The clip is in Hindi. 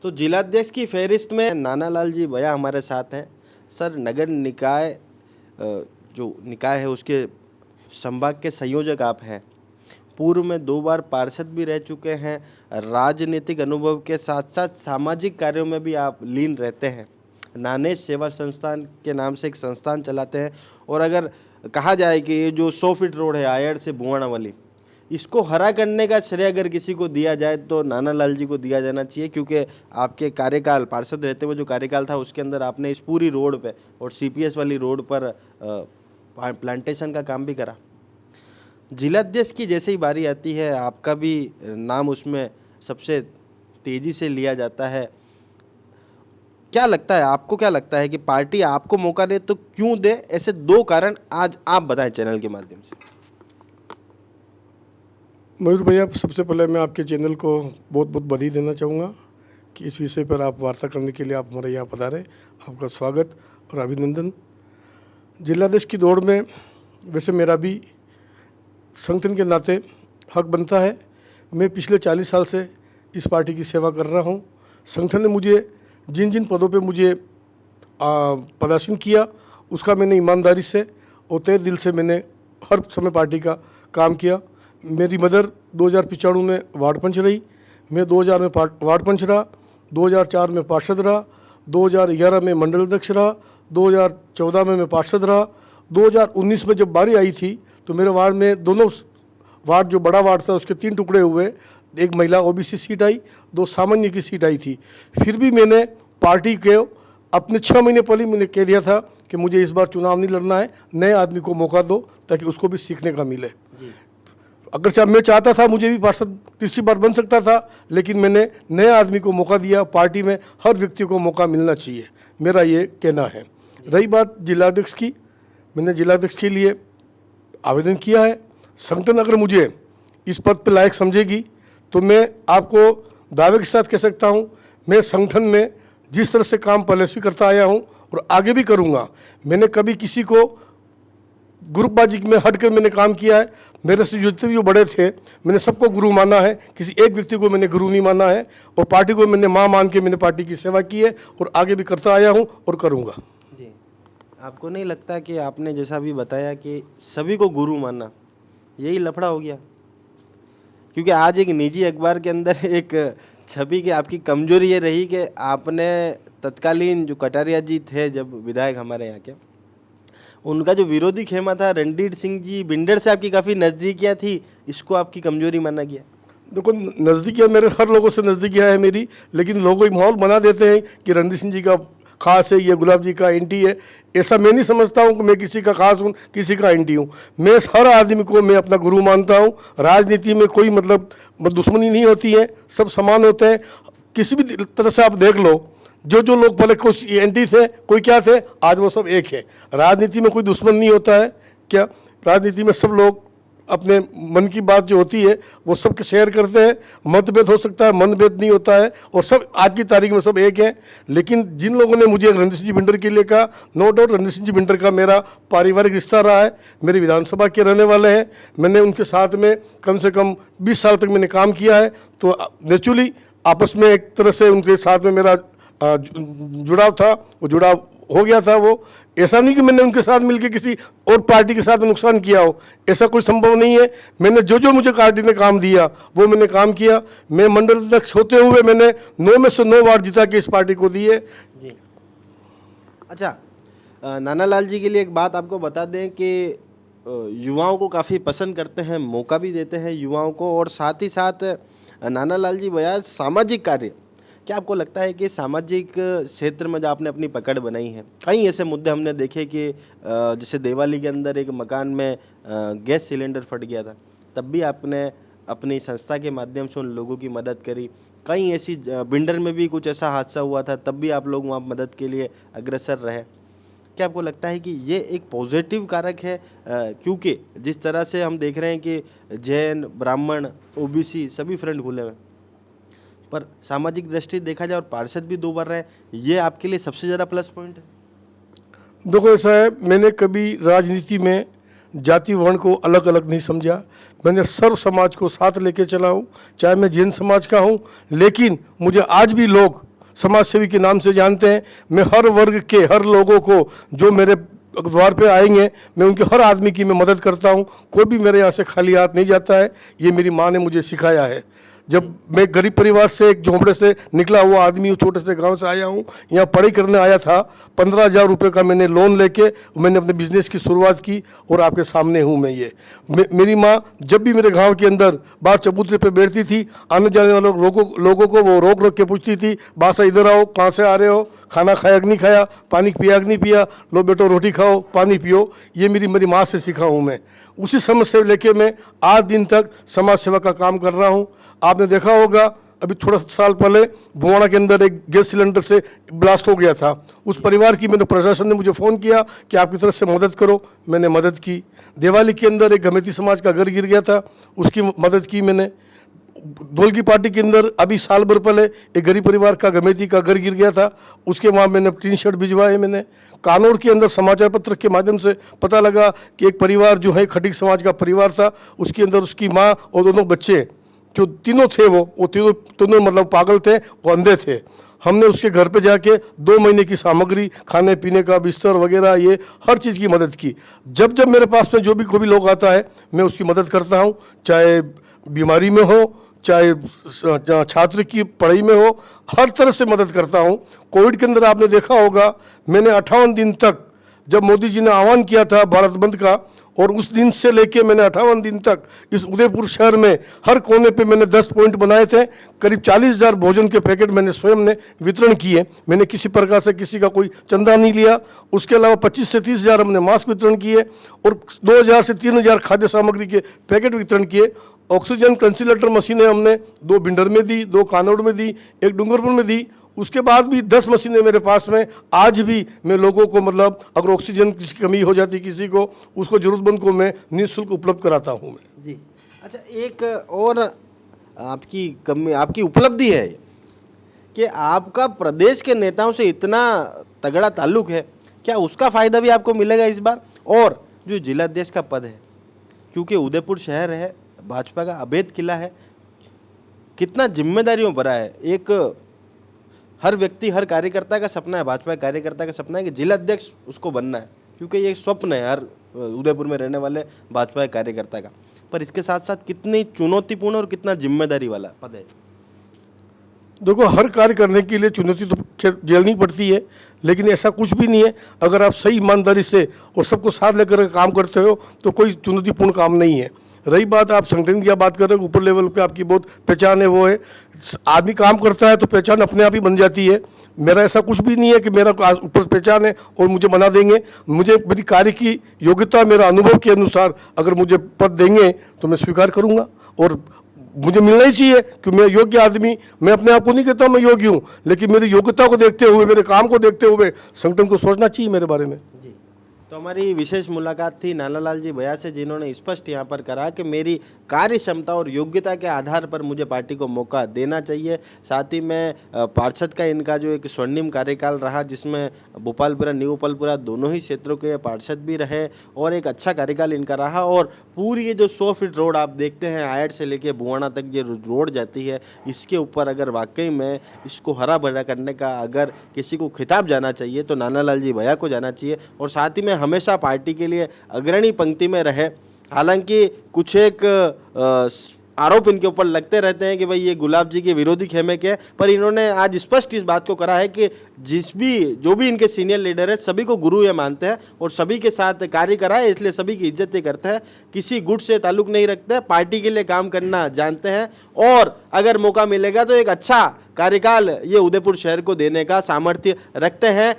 तो जिलाध्यक्ष की फहरिस्त में नानालाल जी भैया हमारे साथ हैं। सर, नगर निकाय जो निकाय है उसके संभाग के संयोजक आप हैं। पूर्व में 2 बार पार्षद भी रह चुके हैं। राजनीतिक अनुभव के साथ साथ सामाजिक कार्यों में भी आप लीन रहते हैं। नानेश सेवा संस्थान के नाम से एक संस्थान चलाते हैं। और अगर कहा जाए कि ये जो 100 फीट रोड है आयड़ से बुआना वाली, इसको हरा करने का श्रेय अगर किसी को दिया जाए तो नानालाल जी को दिया जाना चाहिए, क्योंकि आपके कार्यकाल, पार्षद रहते हुए जो कार्यकाल था उसके अंदर आपने इस पूरी रोड पे और सीपीएस वाली रोड पर प्लांटेशन का काम भी करा। जिलाध्यक्ष की जैसे ही बारी आती है आपका भी नाम उसमें सबसे तेजी से लिया जाता है। क्या लगता है, आपको क्या लगता है कि पार्टी आपको मौका दे तो क्यों दे? ऐसे 2 कारण आज आप बताएं चैनल के माध्यम से। मयूर भैया, सबसे पहले मैं आपके चैनल को बहुत बहुत बधाई देना चाहूँगा कि इस विषय पर आप वार्ता करने के लिए आप हमारे यहाँ पधारे। आपका स्वागत और अभिनंदन। जिलाध्यक्ष की दौड़ में वैसे मेरा भी संगठन के नाते हक बनता है। मैं पिछले 40 साल से इस पार्टी की सेवा कर रहा हूँ। संगठन ने मुझे जिन जिन पदों पे मुझे प्रदर्शन किया उसका मैंने ईमानदारी से और तहे दिल से मैंने हर समय पार्टी का काम किया। मेरी मदर 2095 में वार्ड पंच रही, मैं 2000 में वार्ड पंच रहा, 2004 में पार्षद रहा, 2011 में मंडल अध्यक्ष रहा, 2014 में मैं पार्षद रहा। 2019 में जब बारी आई थी तो मेरे वार्ड में दोनों वार्ड, जो बड़ा वार्ड था उसके 3 टुकड़े हुए, एक महिला ओबीसी सीट आई, 2 सामान्य की सीट आई थी। फिर भी मैंने पार्टी के अपने 6 महीने पहले मैंने कह दिया था कि मुझे इस बार चुनाव नहीं लड़ना है, नए आदमी को मौका दो ताकि उसको भी सीखने का मिले। अगर मैं चाहता था मुझे भी पार्षद तीसरी बार बन सकता था, लेकिन मैंने नए आदमी को मौका दिया। पार्टी में हर व्यक्ति को मौका मिलना चाहिए, मेरा ये कहना है। रही बात जिलाध्यक्ष की, मैंने जिलाध्यक्ष के लिए आवेदन किया है। संगठन अगर मुझे इस पद पर लायक समझेगी तो मैं आपको दावे के साथ कह सकता हूँ, मैं संगठन में जिस तरह से काम पहले से करता आया हूँ और आगे भी करूँगा। मैंने कभी किसी को ग्रुपबाजी में हटकर मैंने काम किया है। मेरे से जितने भी जो बड़े थे मैंने सबको गुरु माना है, किसी एक व्यक्ति को मैंने गुरु नहीं माना है। और पार्टी को मैंने माँ मान के मैंने पार्टी की सेवा की है और आगे भी करता आया हूँ और करूँगा। जी, आपको नहीं लगता कि आपने जैसा भी बताया कि सभी को गुरु मानना, यही लफड़ा हो गया? क्योंकि आज एक निजी अखबार के अंदर एक छवि की आपकी कमजोरी ये रही कि आपने तत्कालीन जो कटारिया जी थे जब विधायक हमारे यहाँ के, उनका जो विरोधी खेमा था रणधीर सिंह जी बिंडर से आपकी काफ़ी नज़दीकियाँ थी, इसको आपकी कमजोरी माना गया? देखो, नज़दीकियाँ मेरे हर लोगों से नज़दीकियाँ है मेरी, लेकिन लोग एक माहौल बना देते हैं कि रणधीर सिंह जी का खास है, ये गुलाब जी का एंटी है। ऐसा मैं नहीं समझता हूँ कि मैं किसी का खास हूँ, किसी का एंटी हूँ। मैं हर आदमी को मैं अपना गुरु मानता हूँ। राजनीति में कोई मतलब दुश्मनी नहीं होती है, सब समान होते हैं। किसी भी तरह से आप देख लो, जो जो लोग पहले कुछ एंटी थे, कोई क्या थे, आज वो सब एक है। राजनीति में कोई दुश्मन नहीं होता है क्या? राजनीति में सब लोग अपने मन की बात जो होती है वो सबके शेयर करते हैं। मतभेद हो सकता है, मनभेद नहीं होता है, और सब आज की तारीख में सब एक हैं। लेकिन जिन लोगों ने मुझे रणधीर सिंह जी बिंडर के लिए कहा, no doubt Randhir Singh ji binder का मेरा पारिवारिक रिश्ता रहा है। मेरे विधानसभा के रहने वाले हैं, मैंने उनके साथ में कम से कम 20 साल तक मैंने काम किया है। तो नेचुरली आपस में एक तरह से उनके साथ में मेरा जुड़ाव था, वो जुड़ाव हो गया था। वो ऐसा नहीं कि मैंने उनके साथ मिलकर किसी और पार्टी के साथ नुकसान किया हो, ऐसा कोई संभव नहीं है। मैंने जो जो मुझे पार्टी ने काम दिया वो मैंने काम किया। मैं मंडल अध्यक्ष होते हुए मैंने 9 में से 9 वार्ड जिता के इस पार्टी को दिए। जी, अच्छा, नानालाल जी के लिए एक बात आपको बता दें कि युवाओं को काफ़ी पसंद करते हैं, मौका भी देते हैं युवाओं को, और साथ ही साथ नानालाल जी भैया सामाजिक कार्य, क्या आपको लगता है कि सामाजिक क्षेत्र में जो आपने अपनी पकड़ बनाई है, कई ऐसे मुद्दे हमने देखे कि जैसे दिवाली के अंदर एक मकान में गैस सिलेंडर फट गया था, तब भी आपने अपनी संस्था के माध्यम से उन लोगों की मदद करी। कई ऐसी बिंडर में भी कुछ ऐसा हादसा हुआ था, तब भी आप लोग वहाँ मदद के लिए अग्रसर रहे। क्या आपको लगता है कि ये एक पॉजिटिव कारक है? क्योंकि जिस तरह से हम देख रहे हैं कि जैन, ब्राह्मण, ओबीसी सभी फ्रंट खुले हुए, पर सामाजिक दृष्टि देखा जाए और पार्षद भी 2 बार रहे, ये आपके लिए सबसे ज़्यादा प्लस पॉइंट है? देखो, ऐसा है, मैंने कभी राजनीति में जाति वर्ण को अलग अलग नहीं समझा। मैंने सर्व समाज को साथ लेके चला हूँ, चाहे मैं जैन समाज का हूँ। लेकिन मुझे आज भी लोग समाज सेवी के नाम से जानते हैं। मैं हर वर्ग के हर लोगों को जो मेरे द्वार पे आएंगे, मैं उनके हर आदमी की मैं मदद करता हूँ। कोई भी मेरे यहाँ से खाली हाथ नहीं जाता है। ये मेरी माँ ने मुझे सिखाया है। जब मैं गरीब परिवार से, एक झोंपड़े से निकला हुआ आदमी हूँ, छोटे से गांव से आया हूँ, यहाँ पढ़ाई करने आया था। 15,000 रुपये का मैंने लोन लेके मैंने अपने बिजनेस की शुरुआत की और आपके सामने हूँ मैं। ये मेरी माँ जब भी मेरे गांव के अंदर बाहर चबूतरे पे बैठती थी, आने जाने वाले लोगों को वो रोक के पूछती थी, बासा इधर आओ, कहाँ से आ रहे हो, खाना खाया कि नहीं खाया, पानी पिया कि नहीं पिया, लो बेटो रोटी खाओ, पानी पियो। ये मेरी माँ से सीखा हूँ मैं। उसी समझ से लेके मैं आज दिन तक समाज सेवा का काम कर रहा हूँ। आपने देखा होगा अभी थोड़ा साल पहले भुवाना के अंदर एक गैस सिलेंडर से ब्लास्ट हो गया था। उस परिवार की मैंने, प्रशासन ने मुझे फ़ोन किया कि आपकी तरफ से मदद करो, मैंने मदद की। दिवाली के अंदर एक गमेती समाज का घर गिर गया था, उसकी मदद की मैंने। धोल की पार्टी के अंदर अभी साल भर पहले एक गरीब परिवार का गमेती का घर गिर गया था, उसके वहाँ मैंने 3 शेड भिजवाए मैंने। कानौर के अंदर समाचार पत्र के माध्यम से पता लगा कि एक परिवार जो है खटीक समाज का परिवार था, उसके अंदर उसकी माँ और दोनों बच्चे जो तीनों थे वो तीनों मतलब पागल थे, वो अंधे थे। हमने उसके घर पे जाके 2 महीने की सामग्री, खाने पीने का बिस्तर वगैरह, ये हर चीज़ की मदद की। जब जब मेरे पास में जो भी कोई भी लोग आता है, मैं उसकी मदद करता हूँ, चाहे बीमारी में हो, चाहे छात्र की पढ़ाई में हो, हर तरह से मदद करता हूँ। कोविड के अंदर आपने देखा होगा, मैंने 58 दिन तक, जब मोदी जी ने आह्वान किया था भारत बंद का, और उस दिन से लेके मैंने 58 दिन तक इस उदयपुर शहर में हर कोने पे मैंने 10 पॉइंट बनाए थे। करीब 40,000 भोजन के पैकेट मैंने स्वयं ने वितरण किए। मैंने किसी प्रकार से किसी का कोई चंदा नहीं लिया। उसके अलावा 25 से 30,000 हमने मास्क वितरण किए और 2,000 से 3,000 खाद्य सामग्री के पैकेट वितरण किए। ऑक्सीजन कंसिलेटर मशीनें हमने 2 बिंडर में दी, 2 कानौड़ में दी, 1 डूंगरपुर में दी। उसके बाद भी 10 मशीनें मेरे पास में आज भी मैं लोगों को, मतलब अगर ऑक्सीजन की कमी हो जाती किसी को, उसको ज़रूरतमंद को मैं निःशुल्क उपलब्ध कराता हूँ मैं। जी अच्छा, एक और आपकी उपलब्धि है कि आपका प्रदेश के नेताओं से इतना तगड़ा ताल्लुक है, क्या उसका फ़ायदा भी आपको मिलेगा इस बार? और जो जिलाध्यक्ष का पद है, क्योंकि उदयपुर शहर है, भाजपा का अभेद किला है, कितना जिम्मेदारियों भरा है। एक हर व्यक्ति, हर कार्यकर्ता का सपना है, भाजपा के कार्यकर्ता का सपना है कि जिलाध्यक्ष उसको बनना है, क्योंकि ये स्वप्न है हर उदयपुर में रहने वाले भाजपा के कार्यकर्ता का। पर इसके साथ साथ कितनी चुनौतीपूर्ण और कितना जिम्मेदारी वाला पद है। देखो, हर कार्य करने के लिए चुनौती तो खैर झेलनी पड़ती है, लेकिन ऐसा कुछ भी नहीं है। अगर आप सही ईमानदारी से और सबको साथ लेकर काम करते हो तो कोई चुनौतीपूर्ण काम नहीं है। रही बात आप संगठन की बात कर रहे हो, ऊपर लेवल पे आपकी बहुत पहचान है, वो है आदमी काम करता है तो पहचान अपने आप ही बन जाती है। मेरा ऐसा कुछ भी नहीं है कि मेरा ऊपर पहचान है और मुझे बना देंगे। मुझे मेरी कार्य की योग्यता, मेरा अनुभव के अनुसार अगर मुझे पद देंगे तो मैं स्वीकार करूँगा, और मुझे मिलना ही चाहिए कि मैं योग्य आदमी, मैं अपने आप को नहीं कहता मैं योग्य हूँ, लेकिन मेरी योग्यता को देखते हुए, मेरे काम को देखते हुए संगठन को सोचना चाहिए मेरे बारे में। जी, तो हमारी विशेष मुलाकात थी नानालाल जी भैया से, जिन्होंने स्पष्ट यहाँ पर करा कि मेरी कार्य क्षमता और योग्यता के आधार पर मुझे पार्टी को मौका देना चाहिए। साथ ही में पार्षद का इनका जो एक स्वर्णिम कार्यकाल रहा, जिसमें भोपालपुरा, न्यू भोपालपुरा दोनों ही क्षेत्रों के पार्षद भी रहे, और एक अच्छा कार्यकाल इनका रहा। और पूरी ये जो 100 फीट रोड आप देखते हैं, आयड से लेके भुवाना तक ये रोड जाती है, इसके ऊपर अगर वाकई में इसको हरा भरा करने का अगर किसी को खिताब जाना चाहिए तो नानालाल जी भैया को जाना चाहिए। और साथ ही में हमेशा पार्टी के लिए अग्रणी पंक्ति में रहे। हालांकि कुछ एक आरोप इनके ऊपर लगते रहते हैं कि भाई ये गुलाब जी के विरोधी खेमे के, पर इन्होंने आज स्पष्ट इस बात को करा है कि जो भी इनके सीनियर लीडर है, सभी को गुरु ये मानते हैं और सभी के साथ कार्य करा है, इसलिए सभी की इज्जत ये करते हैं, किसी गुट से ताल्लुक नहीं रखते हैं, पार्टी के लिए काम करना जानते हैं, और अगर मौका मिलेगा तो एक अच्छा कार्यकाल ये उदयपुर शहर को देने का सामर्थ्य रखते हैं।